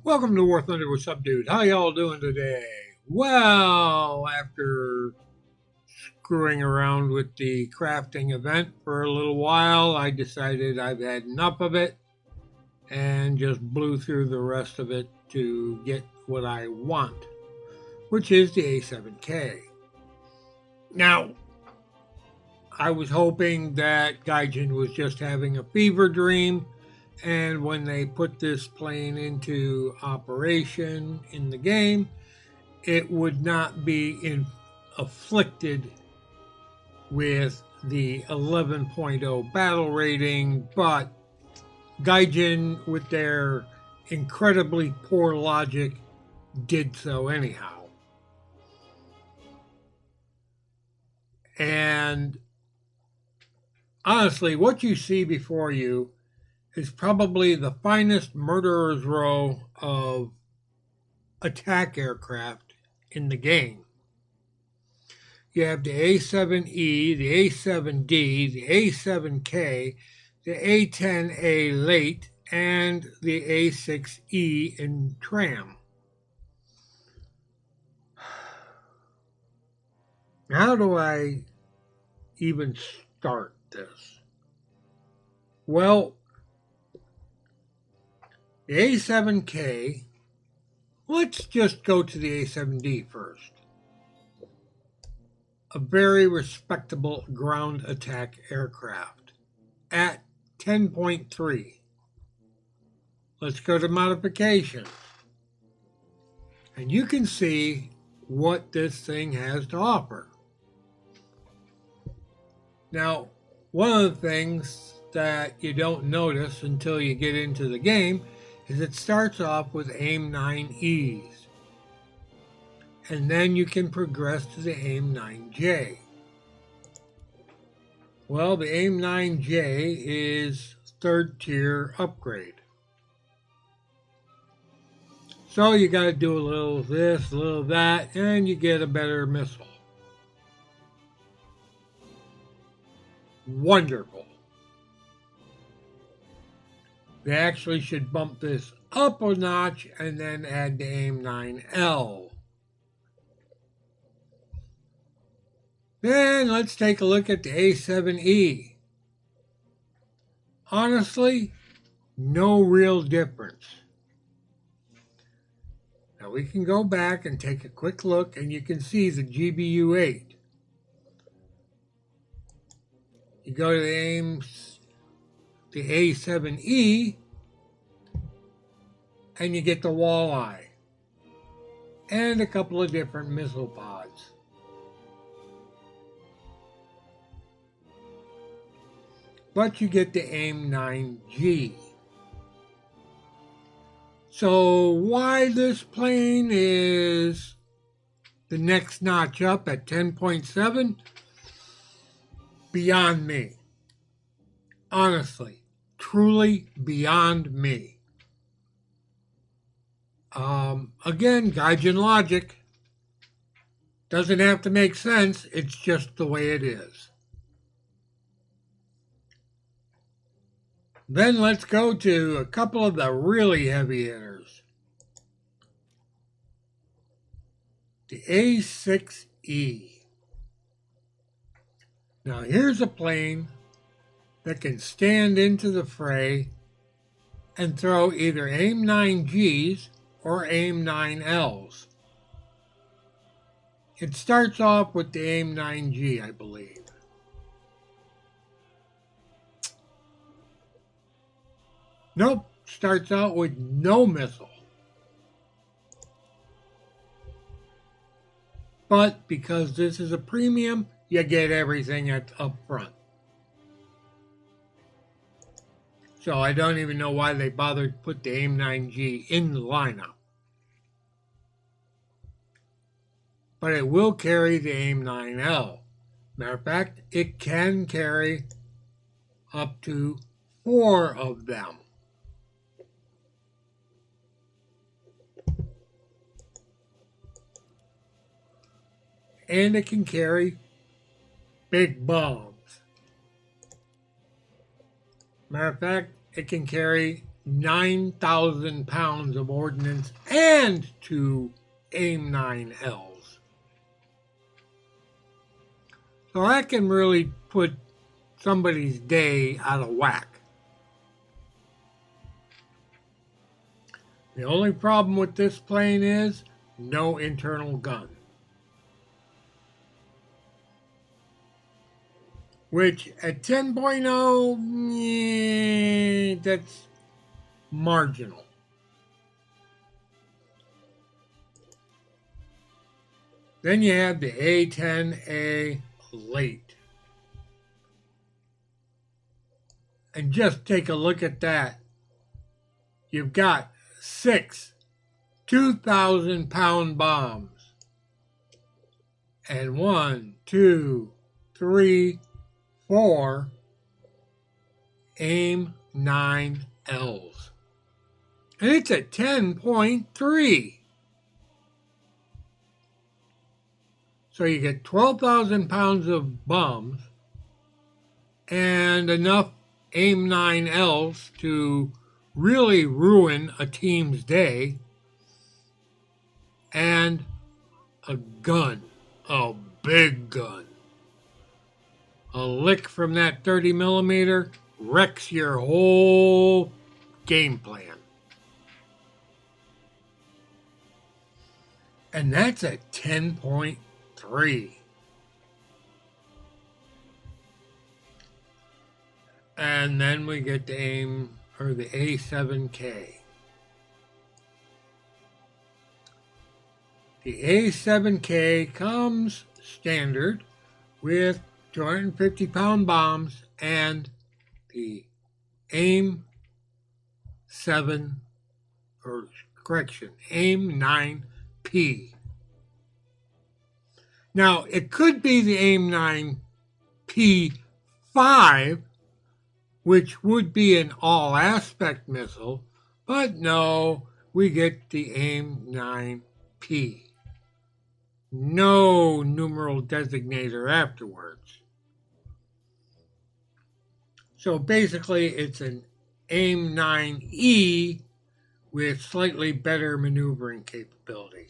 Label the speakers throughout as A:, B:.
A: Welcome to War Thunder. What's up, dude? How y'all doing today? Well, after screwing around with the crafting event for a little while, I decided I've had enough of it and just blew through the rest of it to get what I want, which is the A7K. Now, I was hoping that Gaijin was just having a fever dream, and when they put this plane into operation in the game, it would not be afflicted with the 11.0 battle rating, but Gaijin, with their incredibly poor logic, did so anyhow. And honestly, what you see before you is probably the finest murderer's row of attack aircraft in the game. You have the A7E, the A7D, the A7K, the A10A late, and the A6E in tram. How do I even start this? Well, the A7K, let's just go to the A7D first. A very respectable ground attack aircraft at 10.3. Let's go to modifications. And you can see what this thing has to offer. Now, one of the things that you don't notice until you get into the game is it starts off with AIM-9Es. And then you can progress to the AIM-9J. Well, the AIM-9J is third tier upgrade. So you got to do a little of this, a little of that, and you get a better missile. Wonderful. They actually should bump this up a notch and then add the AIM-9L. Then let's take a look at the A7E. Honestly, no real difference. Now we can go back and take a quick look and you can see the GBU-8. You go to the A7E, and you get the walleye and a couple of different missile pods. But you get the AIM-9G. So why this plane is the next notch up at 10.7? Beyond me. Honestly, truly beyond me. Again, Gaijin logic. Doesn't have to make sense, it's just the way it is. Then let's go to a couple of the really heavy hitters. The A6E. Now here's a plane that can stand into the fray and throw either AIM-9Gs or AIM-9Ls. It starts off with the AIM-9G, I believe. Nope, starts out with no missile. But because this is a premium, you get everything up front. So I don't even know why they bothered to put the AIM-9G in the lineup. But it will carry the AIM-9L. Matter of fact, it can carry up to 4 of them. And it can carry big bombs. Matter of fact, it can carry 9,000 pounds of ordnance and 2 AIM-9Ls. So that can really put somebody's day out of whack. The only problem with this plane is no internal gun, which at 10.0, that's marginal. Then you have the A-10A late. And just take a look at that. You've got 6 2,000-pound bombs. And 1, 2, 3, 4 AIM-9Ls. And it's at 10.3. So you get 12,000 pounds of bombs and enough AIM-9Ls to really ruin a team's day, and a gun, a big gun. A lick from that 30 millimeter wrecks your whole game plan. And that's at 10.3. And then we get the the A7K. The A7K comes standard with 250-pound bombs and the AIM-9P. Now, it could be the AIM-9P5, which would be an all-aspect missile, but no, we get the AIM-9P. No numeral designator afterwards. So basically, it's an AIM-9E with slightly better maneuvering capability.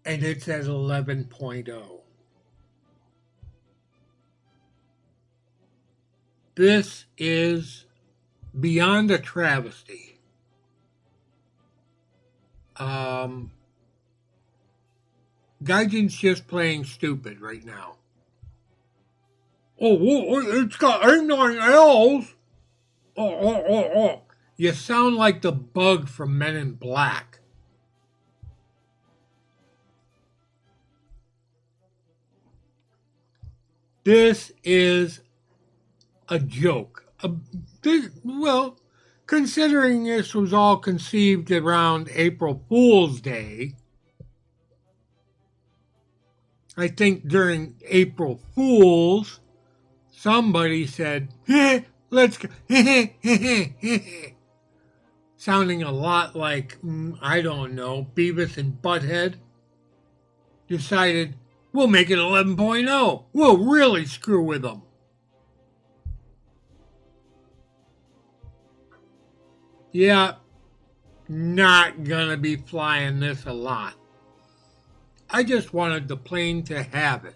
A: And it's at 11.0. This is beyond a travesty. Gaijin's just playing stupid right now. Oh, it's got AIM-9Ls. Oh. You sound like the bug from Men in Black. This is a joke. Considering this was all conceived around April Fool's Day, I think during April Fool's, somebody said, let's go, sounding a lot like, I don't know, Beavis and Butthead, decided, we'll make it 11.0. We'll really screw with them. Yeah, not gonna be flying this a lot. I just wanted the plane to have it.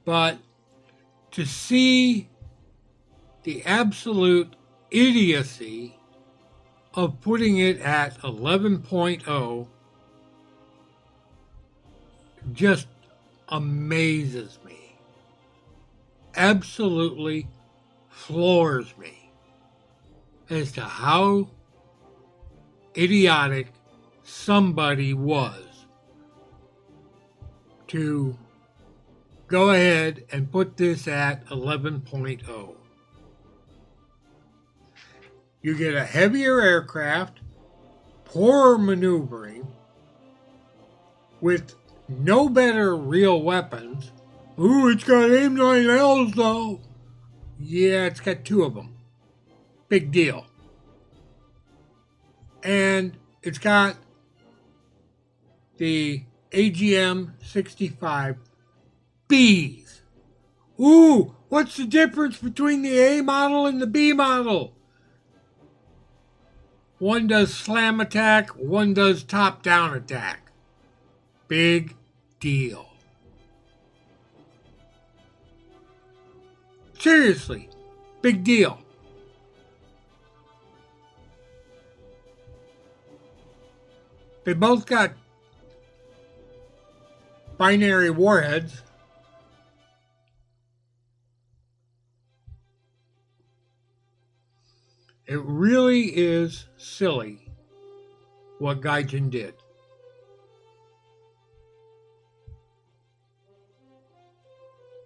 A: But to see the absolute idiocy of putting it at 11.0 just amazes me. Absolutely floors me as to how idiotic somebody was to go ahead and put this at 11.0. You get a heavier aircraft, poorer maneuvering, with no better real weapons. Ooh, it's got AIM-9Ls though. Yeah, it's got 2 of them. Big deal. And it's got the AGM 65 Bs. Ooh, what's the difference between the A model and the B model? One does slam attack, one does top down attack. Big deal. Seriously, big deal. They both got binary warheads. It really is silly what Gaijin did.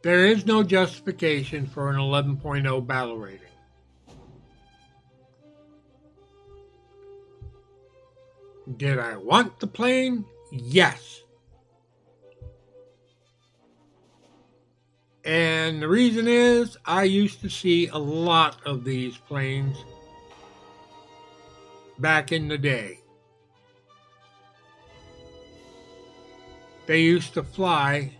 A: There is no justification for an 11.0 battle rating. Did I want the plane? Yes. And the reason is I used to see a lot of these planes back in the day. They used to fly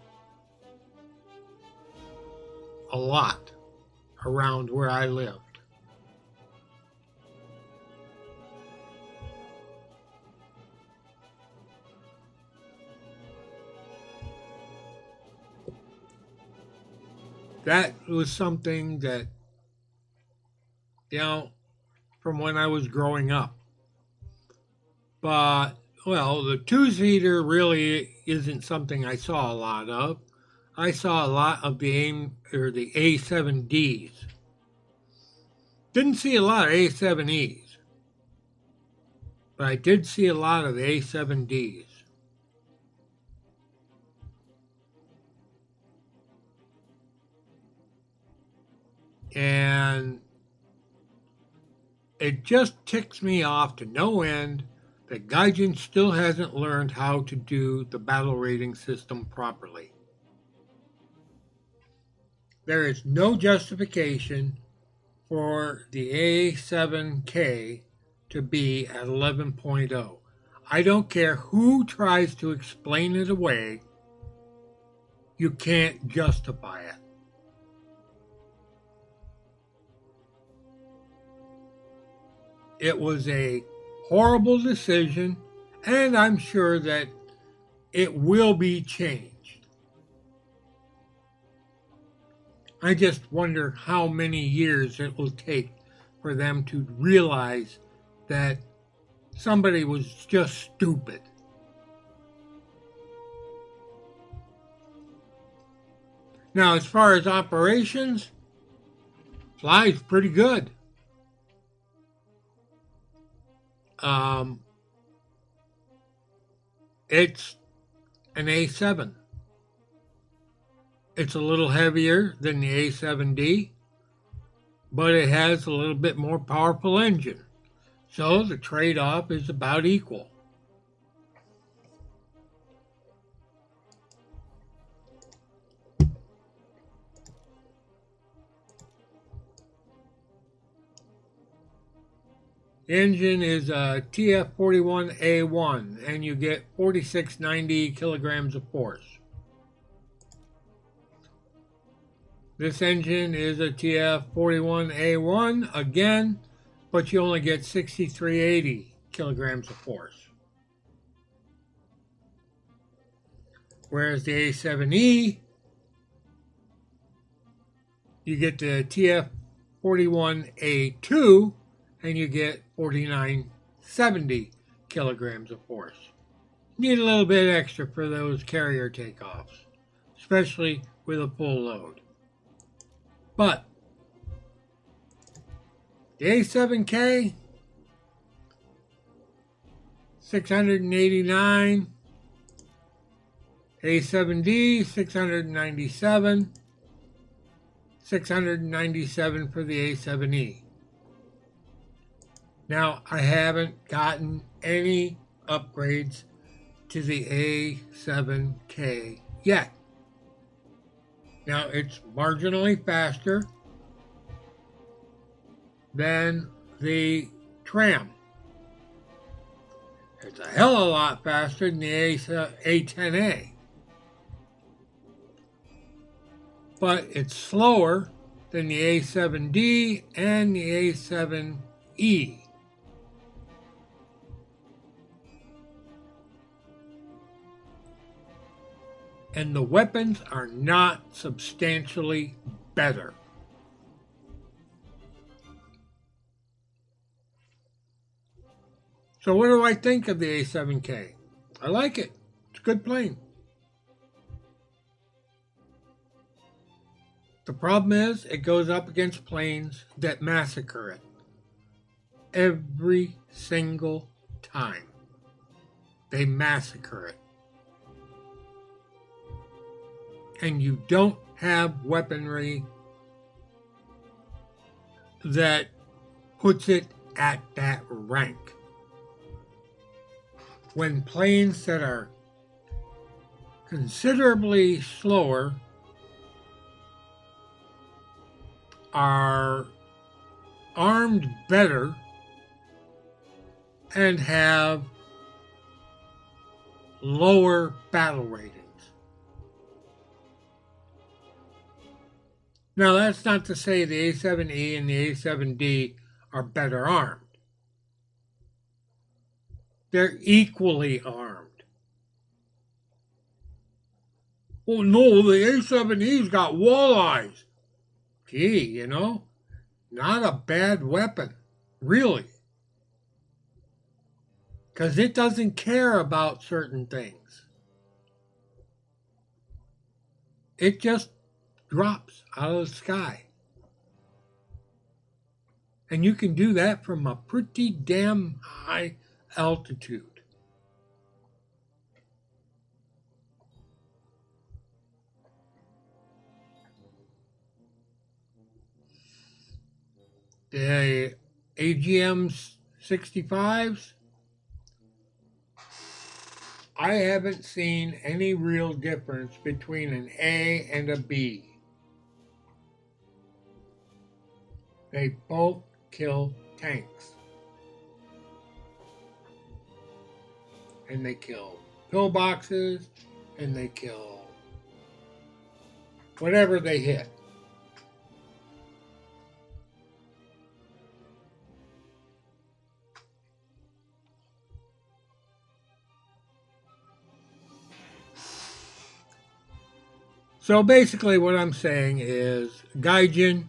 A: a lot around where I lived. That was something that, from when I was growing up. But, well, the two-seater really isn't something I saw a lot of. I saw a lot of the A7Ds. Didn't see a lot of A7Es, but I did see a lot of A7Ds. And it just ticks me off to no end that Gaijin still hasn't learned how to do the battle rating system properly. There is no justification for the A7K to be at 11.0. I don't care who tries to explain it away, you can't justify it. It was a horrible decision, and I'm sure that it will be changed. I just wonder how many years it will take for them to realize that somebody was just stupid. Now, as far as operations, flies pretty good. It's an A7. It's a little heavier than the A7D, but it has a little bit more powerful engine. So the trade-off is about equal. The engine is a TF41A1, and you get 4690 kilograms of force. This engine is a TF41A1 again, but you only get 6380 kilograms of force. Whereas the A7E, you get the TF41A2 and you get 4970 kilograms of force. Need a little bit extra for those carrier takeoffs, especially with a full load. But the A7K, 689, A7D, 697, 697 for the A7E. Now, I haven't gotten any upgrades to the A7K yet. Now, it's marginally faster than the Tram. The It's a hell of a lot faster than the A10A. But it's slower than the A7D and the A7E. And the weapons are not substantially better. So what do I think of the A7K? I like it. It's a good plane. The problem is it goes up against planes that massacre it every single time. They massacre it. And you don't have weaponry that puts it at that rank. When planes that are considerably slower are armed better and have lower battle ratings. Now, that's not to say the A7E and the A7D are better armed. They're equally armed. Oh no, the A7E's got walleyes. Gee, not a bad weapon, really. Because it doesn't care about certain things. It just drops out of the sky. And you can do that from a pretty damn high altitude. The AGM 65s, I haven't seen any real difference between an A and a B. They both kill tanks. And they kill pillboxes, and they kill whatever they hit. So basically what I'm saying is, Gaijin,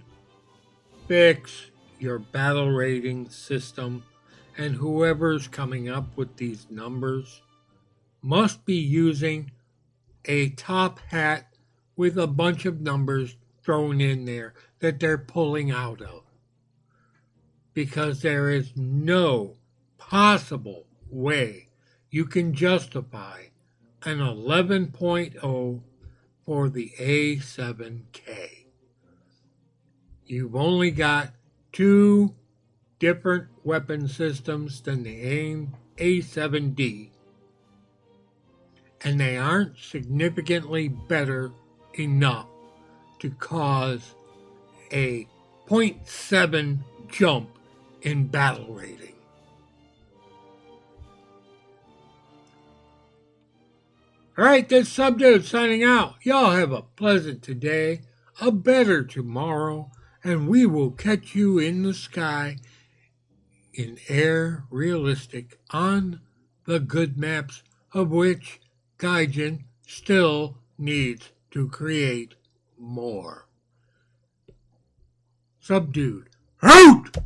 A: fix your battle rating system, and whoever's coming up with these numbers must be using a top hat with a bunch of numbers thrown in there that they're pulling out of. Because there is no possible way you can justify an 11.0 for the A7K. You've only got two different weapon systems than the A7D, and they aren't significantly better enough to cause a 0.7 jump in battle rating. All right, this Subdude signing out. Y'all have a pleasant today, a better tomorrow, and we will catch you in the sky in air realistic on the good maps of which Gaijin still needs to create more. Subdued. Out!